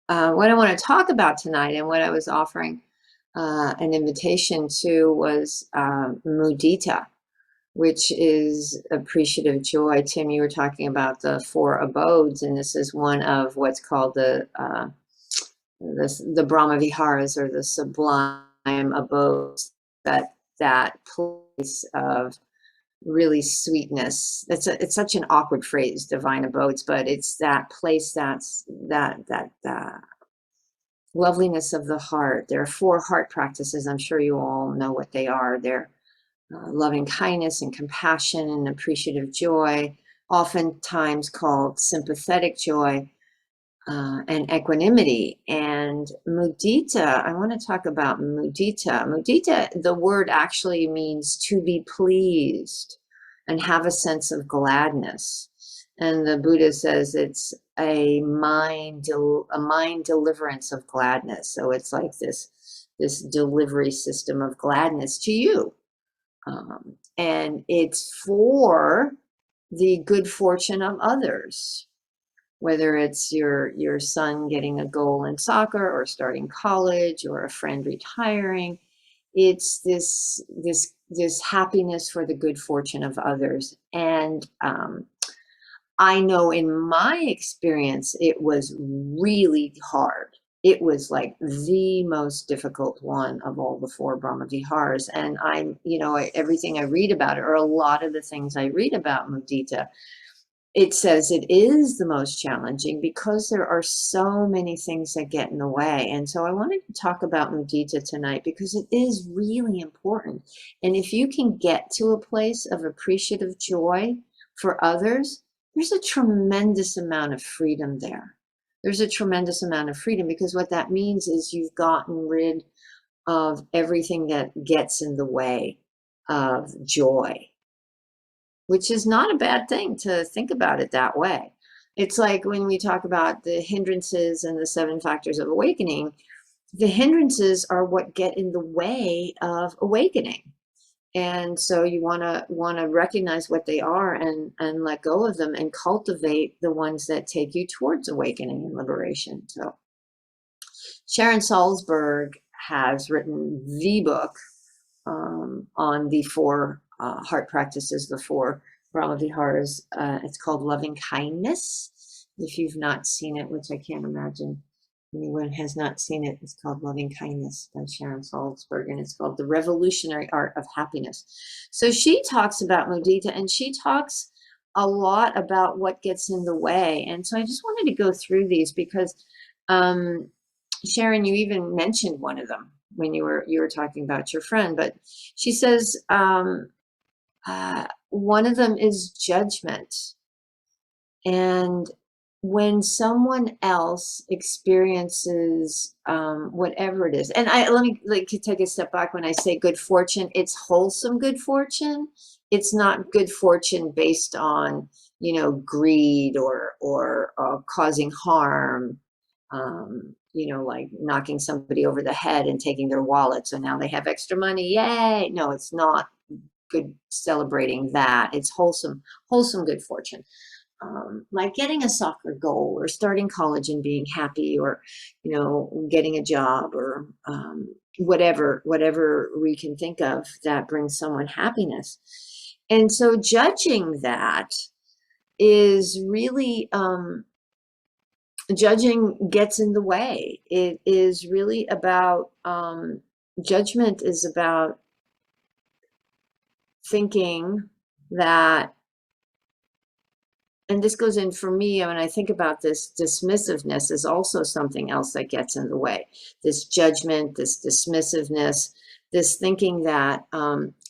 what I want to talk about tonight and what I was offering an invitation to was Mudita, which is appreciative joy. Tim, you were talking about the four abodes, and this is one of what's called the Brahma Viharas, or the sublime abodes, that place of really sweetness. It's such an awkward phrase, divine abodes, but it's that place that loveliness of the heart. There are four heart practices. I'm sure you all know what they are. They're loving kindness and compassion and appreciative joy, oftentimes called sympathetic joy, and equanimity. And mudita, I want to talk about mudita. Mudita, the word actually means to be pleased and have a sense of gladness. And the Buddha says it's a mind deliverance of gladness. So it's like this delivery system of gladness to you. And it's for the good fortune of others, whether it's your son getting a goal in soccer or starting college or a friend retiring. It's this happiness for the good fortune of others. And I know in my experience, it was really hard. It was like the most difficult one of all the four Brahma Viharas. And everything I read about it, or a lot of the things I read about Mudita, it says it is the most challenging because there are so many things that get in the way. And so I wanted to talk about mudita tonight because it is really important. And if you can get to a place of appreciative joy for others, there's a tremendous amount of freedom there. There's a tremendous amount of freedom, because what that means is you've gotten rid of everything that gets in the way of joy, which is not a bad thing to think about it that way. It's like when we talk about the hindrances and the 7 factors of awakening, the hindrances are what get in the way of awakening. And so you want to recognize what they are and let go of them and cultivate the ones that take you towards awakening and liberation. So Sharon Salzberg has written the book on the four heart practices, the four Brahma Viharas. It's called Loving Kindness. If you've not seen it, which I can't imagine anyone has not seen it, it's called Loving Kindness by Sharon Salzberg, and it's called The Revolutionary Art of Happiness. So she talks about mudita, and she talks a lot about what gets in the way. And so I just wanted to go through these because Sharon, you even mentioned one of them when you were talking about your friend, but she says one of them is judgment. And when someone else experiences whatever it is, and let me take a step back. When I say good fortune, it's wholesome good fortune. It's not good fortune based on greed or causing harm. Like knocking somebody over the head and taking their wallet, so now they have extra money. Yay! No, it's not good celebrating that. It's wholesome good fortune. Like getting a soccer goal, or starting college and being happy, or getting a job, or whatever we can think of that brings someone happiness. And so judging that is really judging gets in the way. It is really about judgment is about thinking that, and this goes in for me when I think about this, dismissiveness is also something else that gets in the way. This judgment, this dismissiveness, this thinking that,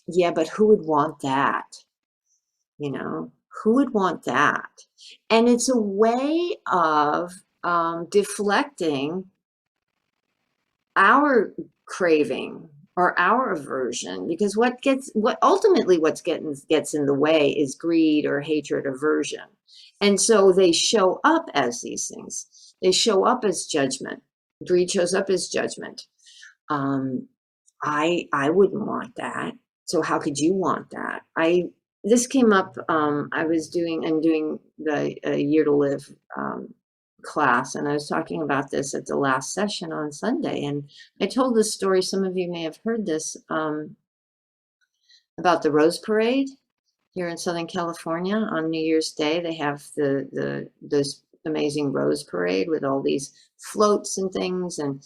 yeah, but who would want that? Who would want that? And it's a way of deflecting our craving or our aversion, because what ultimately gets in the way is greed or hatred, aversion. And so they show up as these things. They show up as judgment. Greed shows up as judgment. I wouldn't want that. So how could you want that? This came up. I'm doing the Year to Live class, and I was talking about this at the last session on Sunday, and I told this story, some of you may have heard this, about the Rose Parade here in Southern California. On New Year's Day, they have the this amazing Rose Parade with all these floats and things, and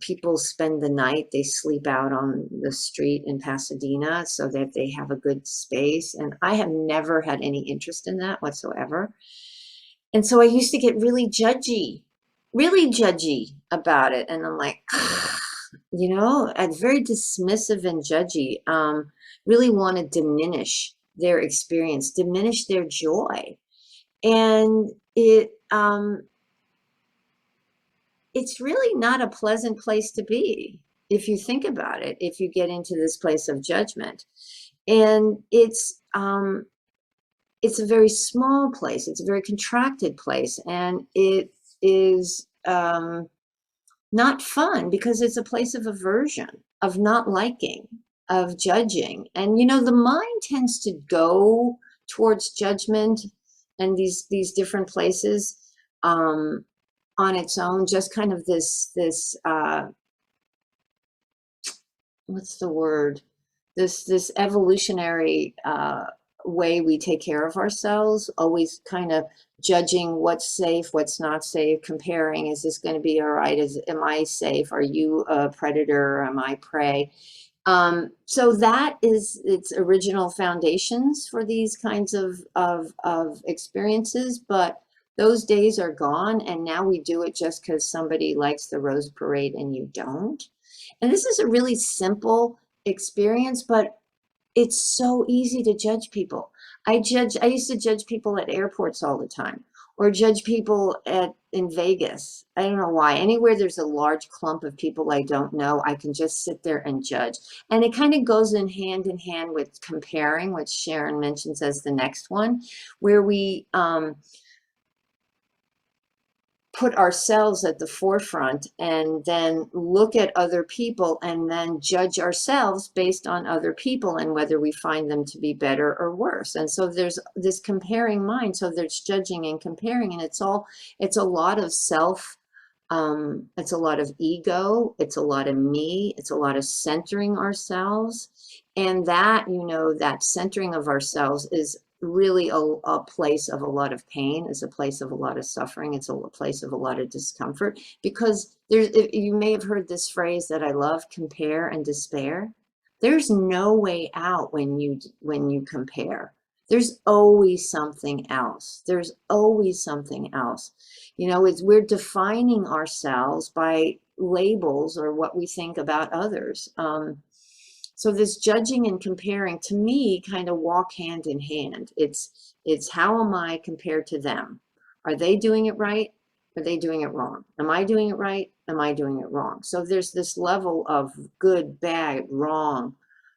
people spend the night. They sleep out on the street in Pasadena so that they have a good space. And I have never had any interest in that whatsoever. And so I used to get really judgy about it. And I'm like, I'm very dismissive and judgy, really want to diminish their experience, diminish their joy. And it's really not a pleasant place to be if you think about it, if you get into this place of judgment. And it's a very small place, it's a very contracted place, and it is not fun because it's a place of aversion, of not liking, of judging. And the mind tends to go towards judgment and these different places on its own, just kind of this what's the word? This evolutionary way we take care of ourselves, always kind of judging what's safe, what's not safe, comparing, is this going to be all right? Am I safe? Are you a predator or am I prey? So that is its original foundations for these kinds of experiences, but those days are gone, and now we do it just because somebody likes the Rose Parade and you don't. And this is a really simple experience, but it's so easy to judge people. I used to judge people at airports all the time, or judge people in Vegas. I don't know why. Anywhere there's a large clump of people I don't know, I can just sit there and judge. And it kind of goes in hand with comparing, which Sharon mentions as the next one, where we put ourselves at the forefront and then look at other people and then judge ourselves based on other people and whether we find them to be better or worse. And so there's this comparing mind. So there's judging and comparing, and it's a lot of self, it's a lot of ego, it's a lot of me, it's a lot of centering ourselves. And that, that centering of ourselves is really a place of a lot of pain, is a place of a lot of suffering. It's a place of a lot of discomfort, because you may have heard this phrase that I love: compare and despair. There's no way out when you compare. There's always something else. There's always something else. We're defining ourselves by labels or what we think about others. So this judging and comparing, to me, kind of walk hand in hand. It's how am I compared to them? Are they doing it right? Are they doing it wrong? Am I doing it right? Am I doing it wrong? So there's this level of good, bad, wrong,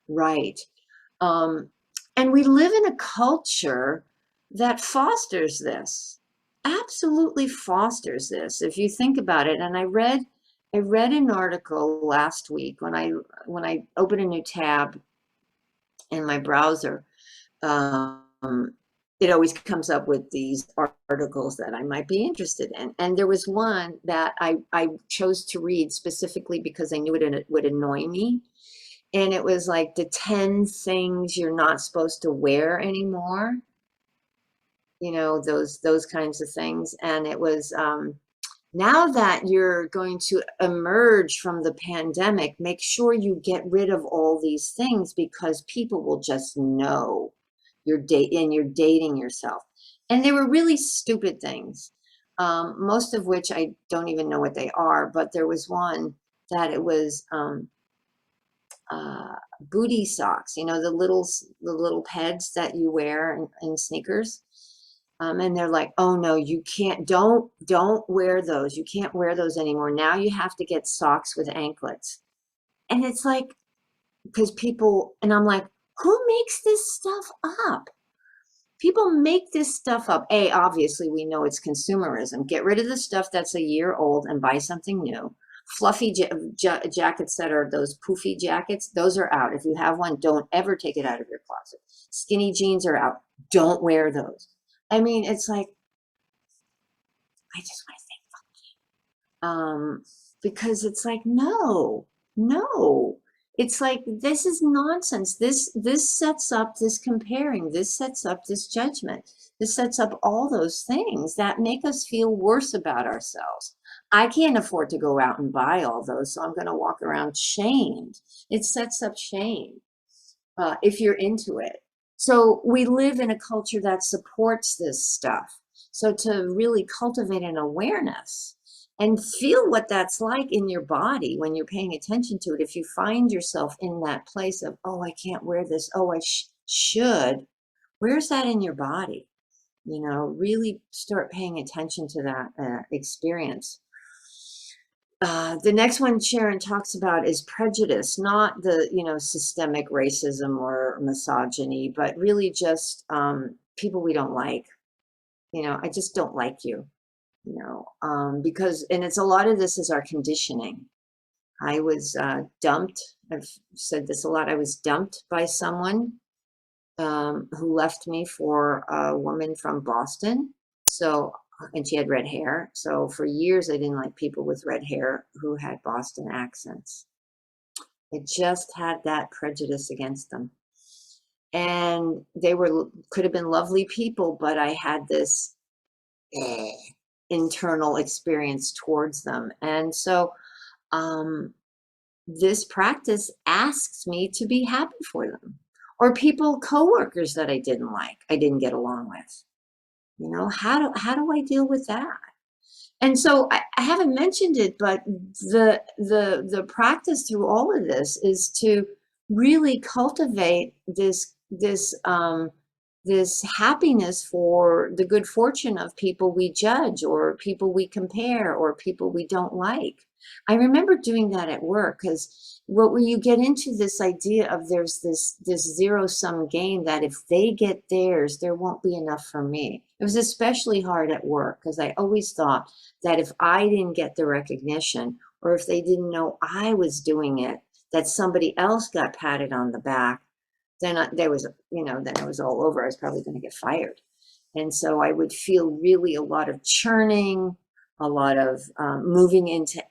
right. And we live in a culture that fosters this, absolutely fosters this, if you think about it. And I read an article last week when I open a new tab in my browser. It always comes up with these articles that I might be interested in. And there was one that I chose to read specifically because I knew it would annoy me. And it was like the 10 things you're not supposed to wear anymore. Those kinds of things. And it was, now that you're going to emerge from the pandemic, make sure you get rid of all these things, because people will just know you're dating yourself. And they were really stupid things, most of which I don't even know what they are. But there was one that it was booty socks, the little pads that you wear in sneakers. And they're like, oh no, you can't, don't wear those. You can't wear those anymore. Now you have to get socks with anklets. And it's like, because people, and I'm like, who makes this stuff up? People make this stuff up. Obviously we know it's consumerism. Get rid of the stuff that's a year old and buy something new. Fluffy jackets that are those poofy jackets, those are out. If you have one, don't ever take it out of your closet. Skinny jeans are out. Don't wear those. I mean, it's like, I just want to say, because it's like, no, no. It's like, this is nonsense. This sets up this comparing. This sets up this judgment. This sets up all those things that make us feel worse about ourselves. I can't afford to go out and buy all those, so I'm going to walk around shamed. It sets up shame if you're into it. So we live in a culture that supports this stuff. So to really cultivate an awareness and feel what that's like in your body when you're paying attention to it, if you find yourself in that place of, oh, I can't wear this, oh, I should, where's that in your body? You know, really start paying attention to that experience. The next one Sharon talks about is prejudice, not the, systemic racism or misogyny, but really just people we don't like. I just don't like you, because, and it's a lot of this is our conditioning. I was dumped. I've said this a lot. I was dumped by someone who left me for a woman from Boston. So, and she had red hair. So for years, I didn't like people with red hair who had Boston accents. I just had that prejudice against them. And they could have been lovely people, but I had this internal experience towards them. And so this practice asks me to be happy for them. Or people, coworkers that I didn't get along with. How do I deal with that? And so I haven't mentioned it, but the practice through all of this is to really cultivate this happiness for the good fortune of people we judge or people we compare or people we don't like. I remember doing that at work because when you get into this idea of there's this zero-sum game that if they get theirs, there won't be enough for me. It was especially hard at work because I always thought that if I didn't get the recognition or if they didn't know I was doing it, that somebody else got patted on the back, then then it was all over. I was probably going to get fired. And so I would feel really a lot of churning, a lot of moving into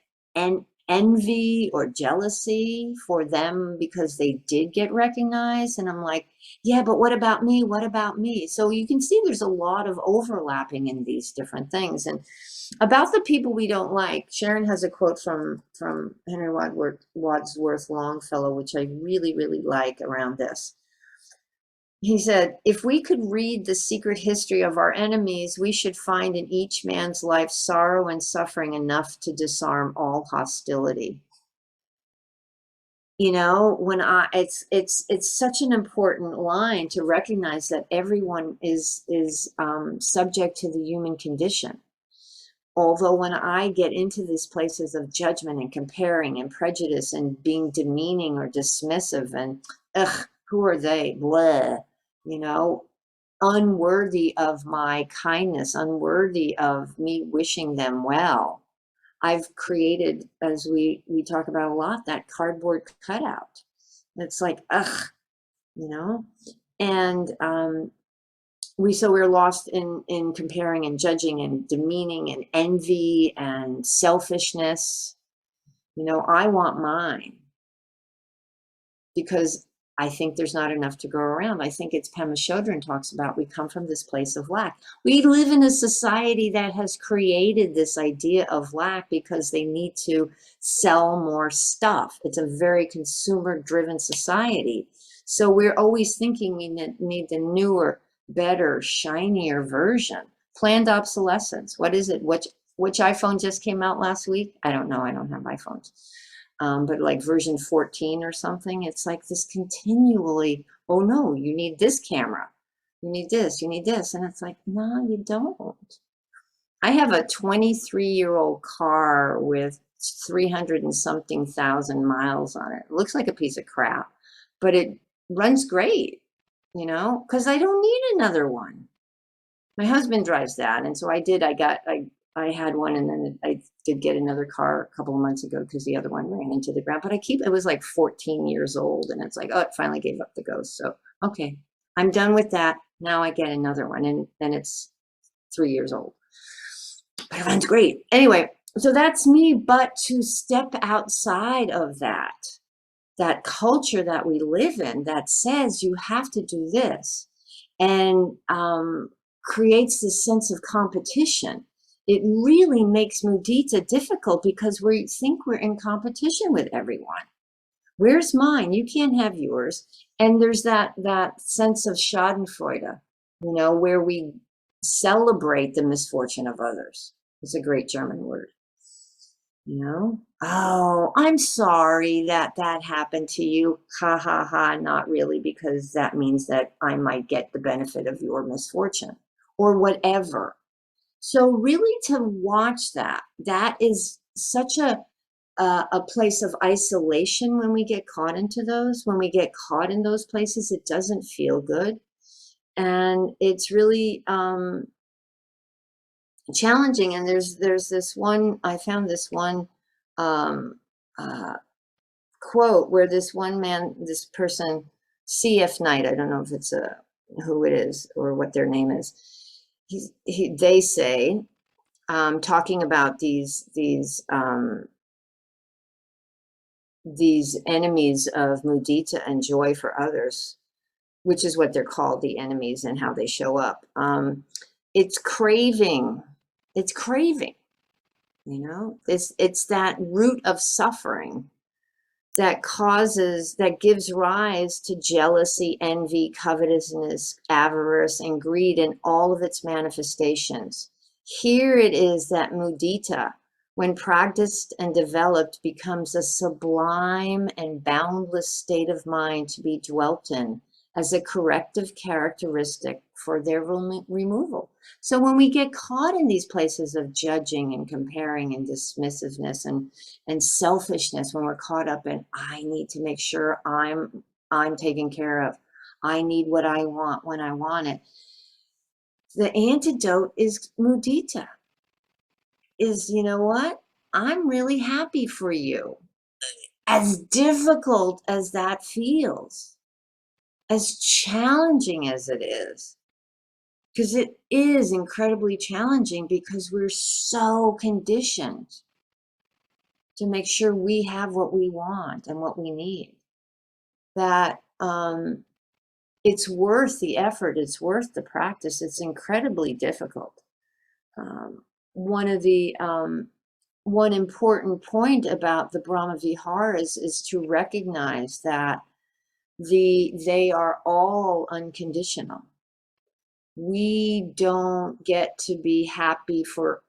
envy or jealousy for them because they did get recognized. And I'm like, yeah, but what about me? What about me? So you can see there's a lot of overlapping in these different things. And about the people we don't like, Sharon has a quote from Henry Wadsworth Longfellow, which I really, really like around this. He said, if we could read the secret history of our enemies, we should find in each man's life sorrow and suffering enough to disarm all hostility. It's such an important line to recognize that everyone is subject to the human condition. Although when I get into these places of judgment and comparing and prejudice and being demeaning or dismissive and, ugh, who are they? Blah, unworthy of my kindness, unworthy of me wishing them well. I've created, as we talk about a lot, that cardboard cutout. It's like, ugh, and we're lost in comparing and judging and demeaning and envy and selfishness. I want mine because I think there's not enough to go around. I think it's Pema Chodron talks about we come from this place of lack. We live in a society that has created this idea of lack because they need to sell more stuff. It's a very consumer-driven society. So we're always thinking we need the newer, better, shinier version. Planned obsolescence. What is it? Which iPhone just came out last week? I don't know. I don't have iPhones. But like version 14 or something, it's like this continually, oh no, you need this camera. You need this. And it's like, no, you don't. I have a 23-year-old car with 300 and something thousand miles on it. It looks like a piece of crap, but it runs great, because I don't need another one. My husband drives that. And so I had one, and then I did get another car a couple of months ago because the other one ran into the ground. But it was like 14 years old, and it's like, oh, it finally gave up the ghost. So, okay, I'm done with that. Now I get another one, and it's 3 years old. But Caffeine's great. Anyway, so that's me, but to step outside of that culture that we live in that says you have to do this and creates this sense of competition. It really makes mudita difficult because we think we're in competition with everyone. Where's mine? You can't have yours. And there's that sense of Schadenfreude, where we celebrate the misfortune of others. It's a great German word. Oh, I'm sorry that that happened to you. Ha ha ha. Not really, because that means that I might get the benefit of your misfortune or whatever. So really to watch that is such a place of isolation when we get caught into those. When we get caught in those places, it doesn't feel good. And it's really challenging. And there's this one, I found this one um, uh, quote where this person, CF Knight, I don't know if it's who it is or what their name is. They say, talking about these enemies of mudita and joy for others, which is what they're called, the enemies, and how they show up. It's craving. It's craving. It's that root of suffering that gives rise to jealousy, envy, covetousness, avarice, and greed in all of its manifestations. Here it is that mudita, when practiced and developed, becomes a sublime and boundless state of mind to be dwelt in as a corrective characteristic for their removal. So when we get caught in these places of judging and comparing and dismissiveness and selfishness, when we're caught up in, I need to make sure I'm taken care of, I need what I want when I want it, the antidote is mudita. Is, you know what, I'm really happy for you, as difficult as that feels, as challenging as it is, because it is incredibly challenging because we're so conditioned to make sure we have what we want and what we need, that it's worth the effort, it's worth the practice. It's incredibly difficult. Um, one of the one important point about the Brahma Viharas is to recognize that they are all unconditional. We don't get to be happy for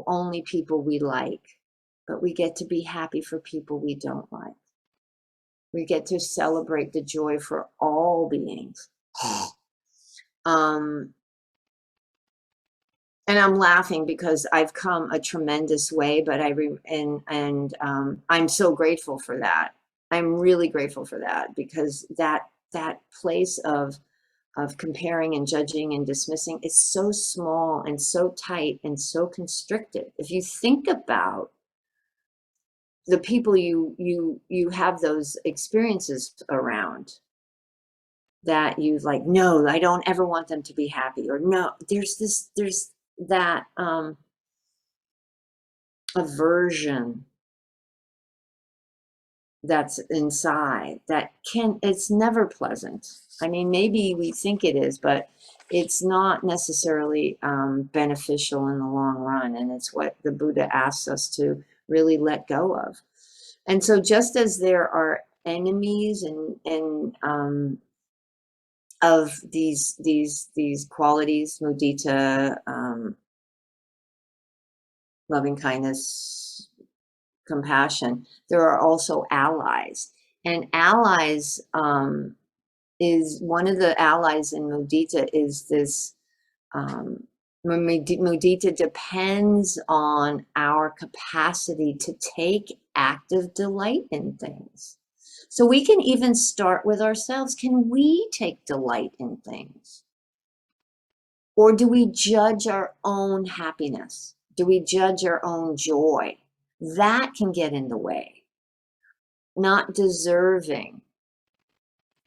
only people we like, but we get to be happy for people we don't like. We get to celebrate the joy for all beings. um, and I'm laughing because I've come a tremendous way, but I'm so grateful for that. I'm really grateful for that, because that place of comparing and judging and dismissing is so small and so tight and so constricted. If you think about the people you have those experiences around, that you like, no, I don't ever want them to be happy, or no, there's that aversion that's inside that it's never pleasant. I mean, maybe we think it is, but it's not necessarily beneficial in the long run. And it's what the Buddha asks us to really let go of. And so just as there are enemies and of these qualities, mudita, loving kindness, compassion, there are also allies. And allies, is one of the allies in mudita is this, mudita depends on our capacity to take active delight in things. So we can even start with ourselves. Can we take delight in things? Or do we judge our own happiness? Do we judge our own joy? That can get in the way. Not deserving.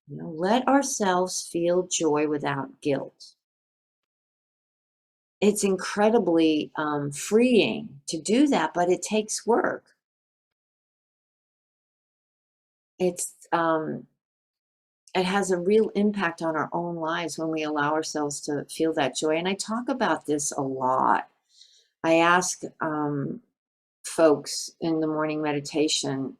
Let ourselves feel joy without guilt. it's incredibly freeing to do that, but it takes work. It's it has a real impact on our own lives when we allow ourselves to feel that joy. And I talk about this a lot. I ask folks in the morning meditation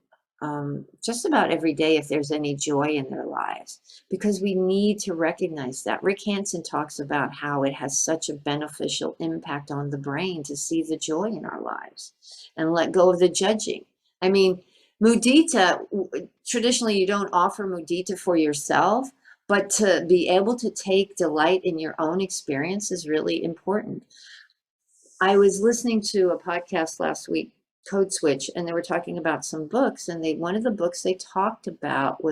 just about every day if there's any joy in their lives, because we need to recognize that. Rick Hansen talks about how it has such a beneficial impact on the brain to see the joy in our lives and let go of the judging. I mean, mudita, traditionally you don't offer mudita for yourself, but to be able to take delight in your own experience is really important. I was listening to a podcast last week, Code Switch, and they were talking about some books. And one of the books they talked about it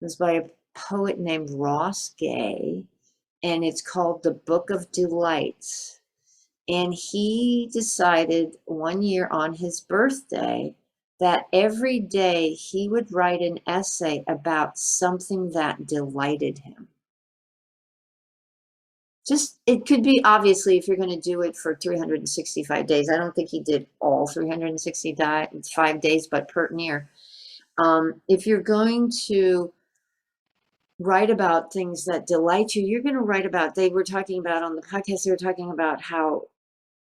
was by a poet named Ross Gay, and it's called The Book of Delights. And he decided one year on his birthday that every day he would write an essay about something that delighted him. Just, it could be, obviously, if you're going to do it for 365 days. I don't think he did all 365 days, but per year. If you're going to write about things that delight you, you're going to write about, they were talking about on the podcast, they were talking about how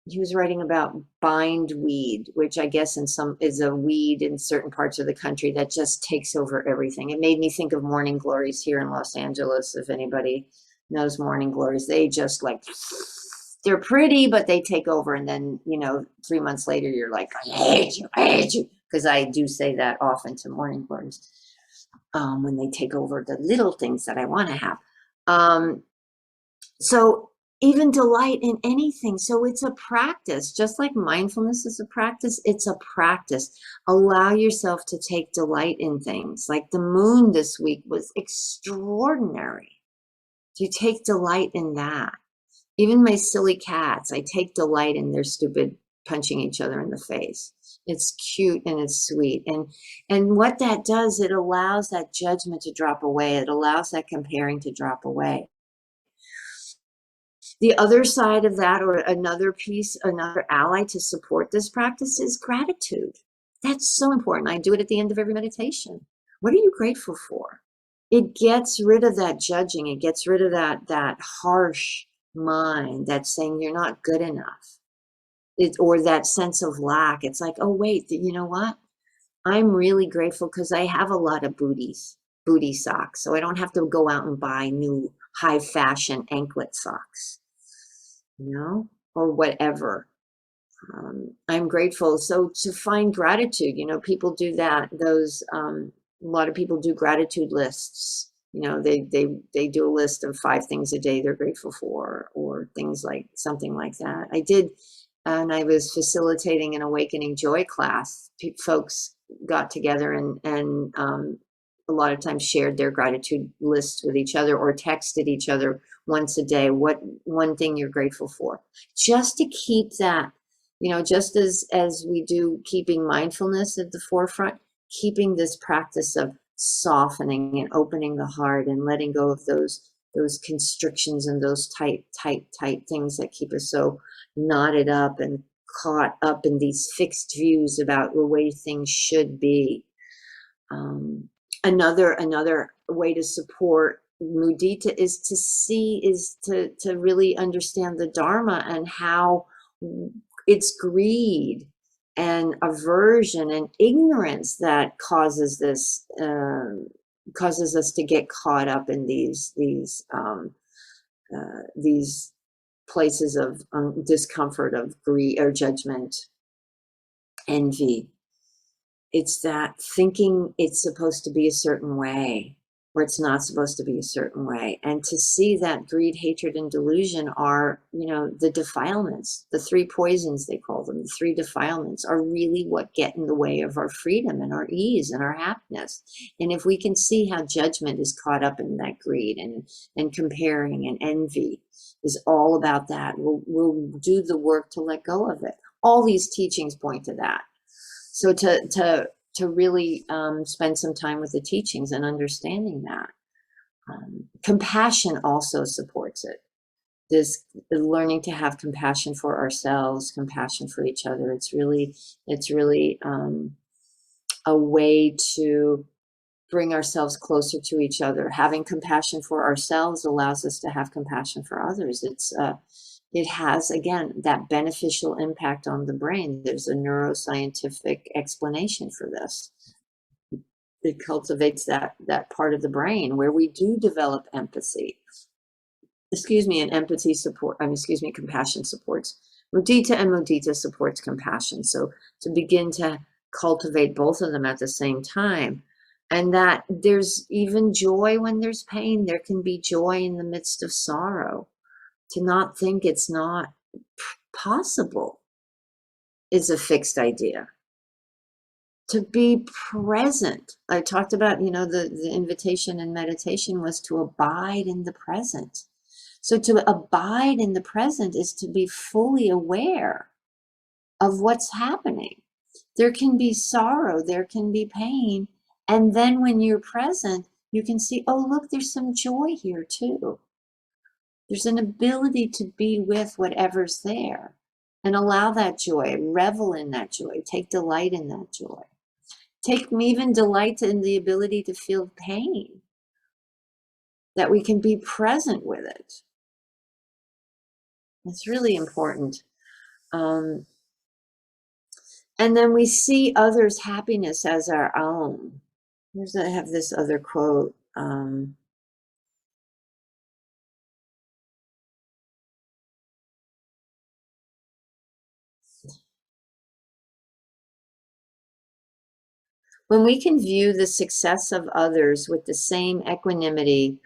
he was writing about bindweed, which I guess is a weed in certain parts of the country that just takes over everything. It made me think of morning glories here in Los Angeles. If anybody knows morning glories, they just like, they're pretty, but they take over. And then, 3 months later, you're like, I hate you. Because I do say that often to morning glories when they take over the little things that I want to have. So even delight in anything. So it's a practice, just like mindfulness is a practice. It's a practice. Allow yourself to take delight in things. Like the moon this week was extraordinary. You take delight in that. Even my silly cats, I take delight in their stupid punching each other in the face. It's cute and it's sweet. And what that does, it allows that judgment to drop away. It allows that comparing to drop away. The other side of that, or another piece, another ally to support this practice, is gratitude. That's so important. I do it at the end of every meditation. What are you grateful for? It gets rid of that judging. It gets rid of that harsh mind that's saying you're not good enough. Or that sense of lack. It's like, oh, wait, you know what? I'm really grateful because I have a lot of booty socks. So I don't have to go out and buy new high fashion anklet socks, or whatever. I'm grateful. So to find gratitude, people do that. A lot of people do gratitude lists. They do a list of 5 things a day they're grateful for, or things like something like that. I did, and I was facilitating an Awakening Joy class. Folks got together and a lot of times shared their gratitude lists with each other, or texted each other once a day what one thing you're grateful for, just to keep that, just as we do keeping mindfulness at the forefront, keeping this practice of softening and opening the heart and letting go of those constrictions and those tight things that keep us so knotted up and caught up in these fixed views about the way things should be. Another way to support mudita is to really understand the Dharma and how it's greed and aversion and ignorance that causes us to get caught up in these places of discomfort, of greed or judgment, envy. It's that thinking it's supposed to be a certain way, or it's not supposed to be a certain way. And to see that greed, hatred, and delusion are, the defilements, the 3 poisons, they call them, the 3 defilements are really what get in the way of our freedom and our ease and our happiness. And if we can see how judgment is caught up in that greed and comparing and envy is all about that, we'll do the work to let go of it. All these teachings point to that. So to really spend some time with the teachings and understanding that. Compassion also supports it. this learning to have compassion for ourselves, compassion for each other. It's really a way to bring ourselves closer to each other. Having compassion for ourselves allows us to have compassion for others. It has, again, that beneficial impact on the brain. There's a neuroscientific explanation for this. It cultivates that part of the brain where we do develop empathy. Excuse me, and empathy support, excuse me, compassion supports mudita, and mudita supports compassion. So to begin to cultivate both of them at the same time, and that there's even joy when there's pain. There can be joy in the midst of sorrow. To not think it's not possible is a fixed idea. To be present. I talked about, the invitation in meditation was to abide in the present. So to abide in the present is to be fully aware of what's happening. There can be sorrow, there can be pain. And then when you're present, you can see, oh, look, there's some joy here too. There's an ability to be with whatever's there and allow that joy, revel in that joy, take delight in that joy. Take even delight in the ability to feel pain, that we can be present with it. It's really important. And then we see others' happiness as our own. I have this other quote. When we can view the success of others with the same equanimity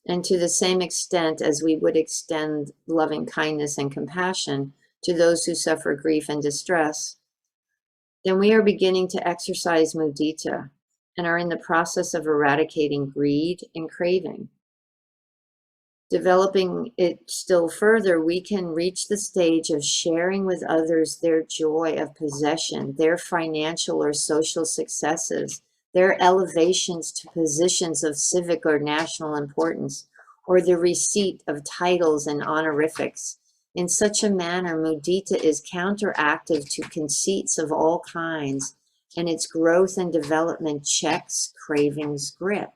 and to the same extent as we would extend loving kindness and compassion to those who suffer grief and distress, then we are beginning to exercise mudita and are in the process of eradicating greed and craving. Developing it still further, we can reach the stage of sharing with others their joy of possession, their financial or social successes, their elevations to positions of civic or national importance, or the receipt of titles and honorifics. In such a manner, mudita is counteractive to conceits of all kinds, and its growth and development checks craving's grip.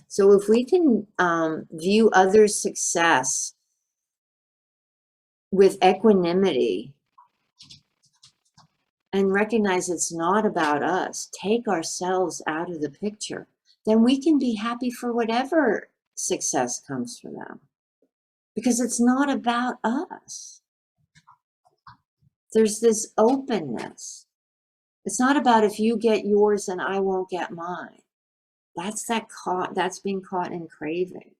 So if we can view others' success with equanimity and recognize it's not about us, take ourselves out of the picture, then we can be happy for whatever success comes for them, because it's not about us. There's this openness. It's not about if you get yours and I won't get mine. That's being caught in craving.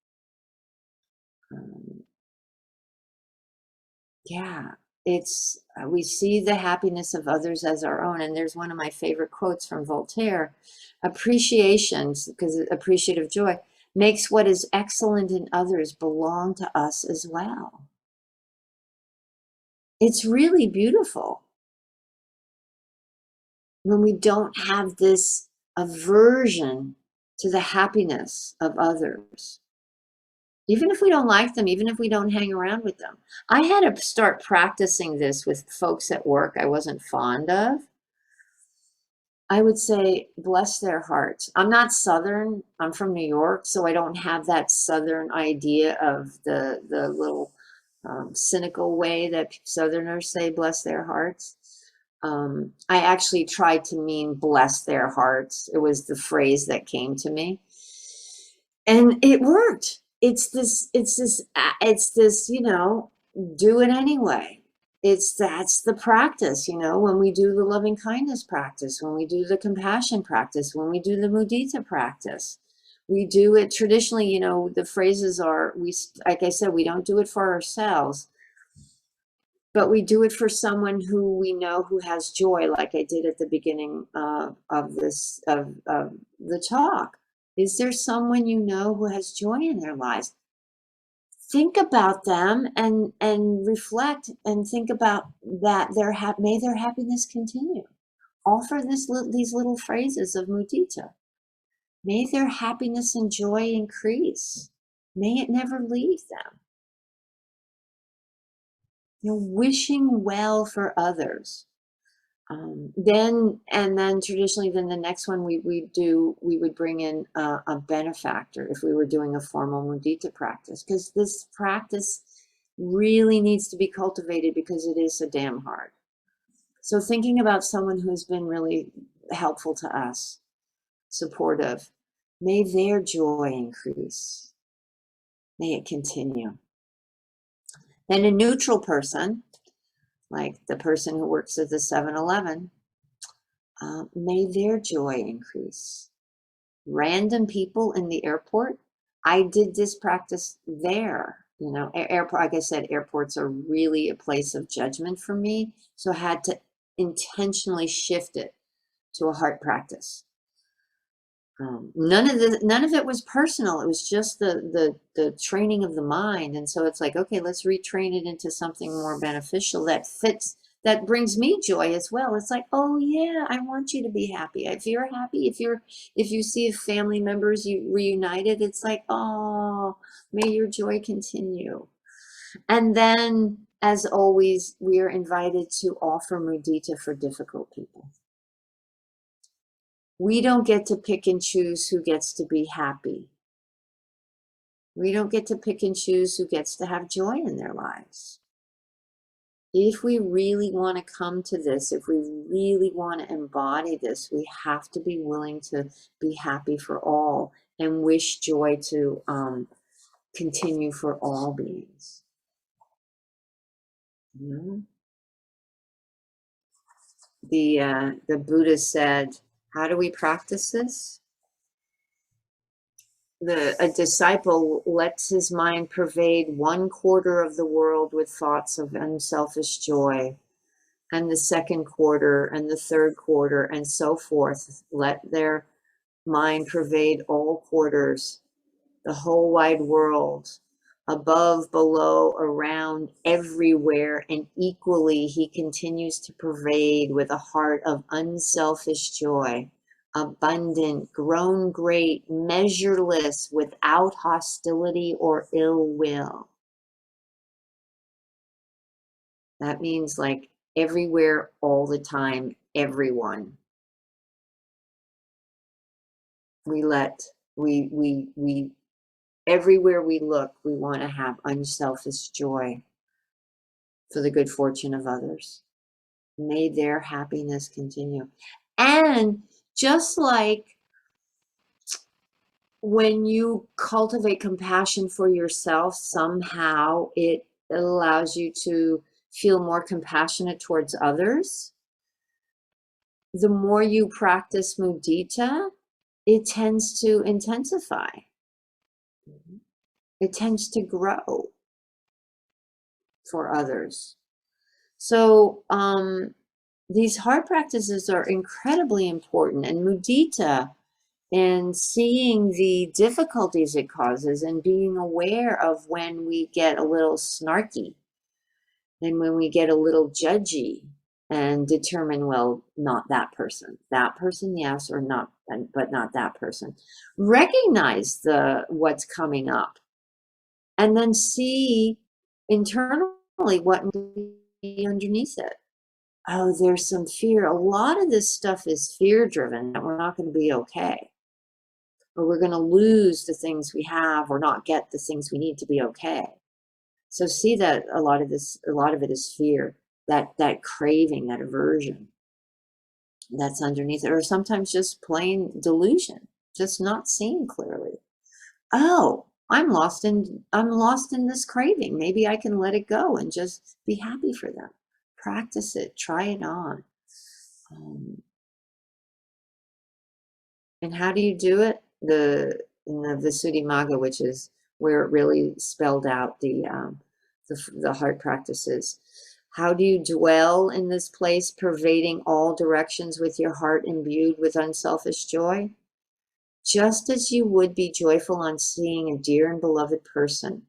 Yeah, we see the happiness of others as our own. And there's one of my favorite quotes from Voltaire: appreciation, because appreciative joy makes what is excellent in others belong to us as well. It's really beautiful when we don't have this aversion to the happiness of others. Even if we don't like them, even if we don't hang around with them. I had to start practicing this with folks at work I wasn't fond of. I would say, bless their hearts. I'm not Southern. I'm from New York, so I don't have that Southern idea of the little cynical way that Southerners say, bless their hearts. I actually tried to mean bless their hearts. It was the phrase that came to me. And it worked. It's this, do it anyway. That's the practice, when we do the loving kindness practice, when we do the compassion practice, when we do the mudita practice. We do it traditionally, the phrases are, like I said, we don't do it for ourselves, but we do it for someone who we know who has joy, like I did at the beginning of the talk. Is there someone who has joy in their lives? Think about them and reflect and think about that. May their happiness continue. Offer these little phrases of mudita. May their happiness and joy increase. May it never leave them. wishing well for others. Then traditionally, then the next one we would bring in a benefactor if we were doing a formal mudita practice, because this practice really needs to be cultivated because it is so damn hard. So thinking about someone who's been really helpful to us, supportive, may their joy increase. May it continue. Then a neutral person, like the person who works at the 7-Eleven, may their joy increase. Random people in the airport, I did this practice there. Airport, like I said, airports are really a place of judgment for me. So I had to intentionally shift it to a heart practice. None of it was personal. It was just the training of the mind. And so it's like, okay, let's retrain it into something more beneficial that fits, that brings me joy as well. It's like, oh yeah, I want you to be happy. If you're happy, if you see family members you reunited, it's like, oh, may your joy continue. And then, as always, we are invited to offer mudita for difficult people. We don't get to pick and choose who gets to be happy. We don't get to pick and choose who gets to have joy in their lives. If we really want to come to this, if we really want to embody this, we have to be willing to be happy for all and wish joy to continue for all beings. The Buddha said, how do we practice this? A disciple lets his mind pervade 1/4 of the world with thoughts of unselfish joy, and the 2nd quarter and the 3rd quarter and so forth. Let their mind pervade all quarters, the whole wide world, above, below, around, everywhere, and equally he continues to pervade with a heart of unselfish joy, abundant, grown great, measureless, without hostility or ill will. That means like everywhere, all the time, everyone. We everywhere we look, we want to have unselfish joy for the good fortune of others. May their happiness continue. And just like when you cultivate compassion for yourself, somehow it allows you to feel more compassionate towards others. The more you practice mudita, it tends to intensify. It tends to grow for others. So these heart practices are incredibly important, and mudita, and seeing the difficulties it causes and being aware of when we get a little snarky and when we get a little judgy, and determine, well, not that person, yes, or not, but not that person. Recognize what's coming up, and then see internally what may be underneath it. Oh, there's some fear. A lot of this stuff is fear driven, that we're not going to be okay, or we're going to lose the things we have or not get the things we need to be okay. So see that a lot of it is fear, that craving, that aversion that's underneath it, or sometimes just plain delusion, just not seeing clearly. Oh, I'm lost in this craving. Maybe I can let it go and just be happy for them. Practice it, try it on. And how do you do it? In the Visuddhimagga, which is where it really spelled out the heart practices. How do you dwell in this place, pervading all directions with your heart imbued with unselfish joy? Just as you would be joyful on seeing a dear and beloved person.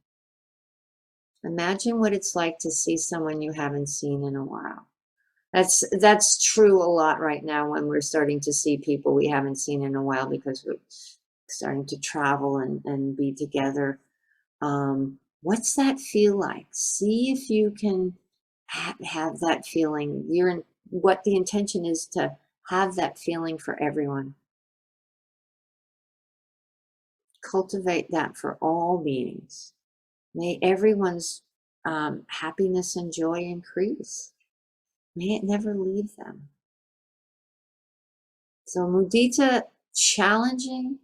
Imagine what it's like to see someone you haven't seen in a while. That's true a lot right now when we're starting to see people we haven't seen in a while because we're starting to travel and be together. What's that feel like? See if you can have that feeling. What the intention is to have that feeling for everyone. Cultivate that for all beings. May everyone's happiness and joy increase. May it never leave them. So mudita, challenging,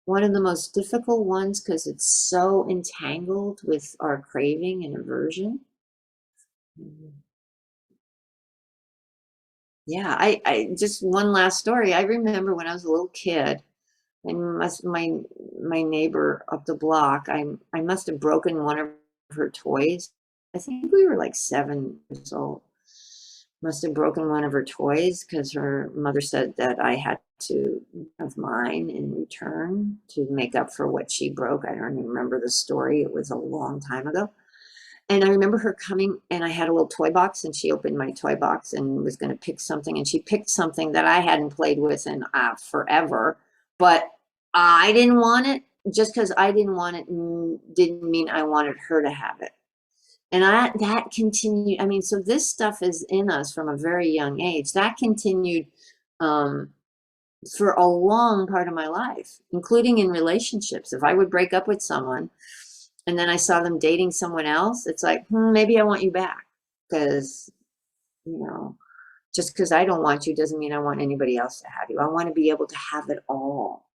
one of the most difficult ones because it's so entangled with our craving and aversion. Mhm. Yeah, I just one last story. I remember when I was a little kid, and my neighbor up the block, I must have broken one of her toys. I think we were like 7 years old. Must have broken one of her toys because her mother said that I had to have mine in return to make up for what she broke. I don't even remember the story. It was a long time ago. And I remember her coming, and I had a little toy box, and she opened my toy box and was going to pick something, and she picked something that I hadn't played with in forever, but I didn't want it. Just because I didn't want it didn't mean I wanted her to have it. And that continued. I mean, so this stuff is in us from a very young age. That continued um, for a long part of my life, including in relationships. If I would break up with someone and then I saw them dating someone else, it's like, maybe I want you back. Because, you know, just because I don't want you doesn't mean I want anybody else to have you. I want to be able to have it all,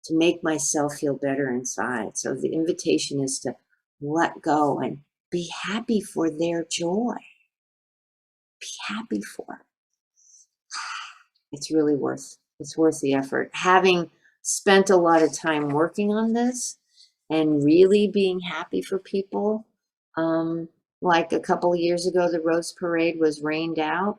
to make myself feel better inside. So the invitation is to let go and be happy for their joy. Be happy for it. It's worth the effort. Having spent a lot of time working on this and really being happy for people, um, like a couple of years ago, the Rose Parade was rained out,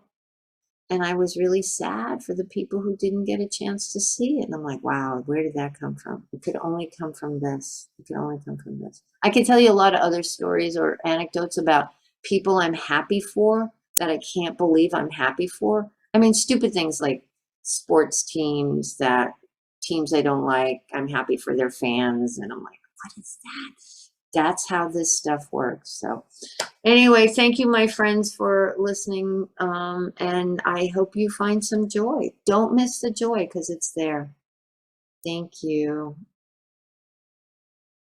and I was really sad for the people who didn't get a chance to see it. And I'm like, wow, where did that come from? It could only come from this. It could only come from this. I can tell you a lot of other stories or anecdotes about people I'm happy for that I can't believe I'm happy for. I mean, stupid things like sports teams I don't like. I'm happy for their fans. And I'm like, what is that? That's how this stuff works. So anyway, thank you, my friends, for listening. And I hope you find some joy. Don't miss the joy because it's there. Thank you.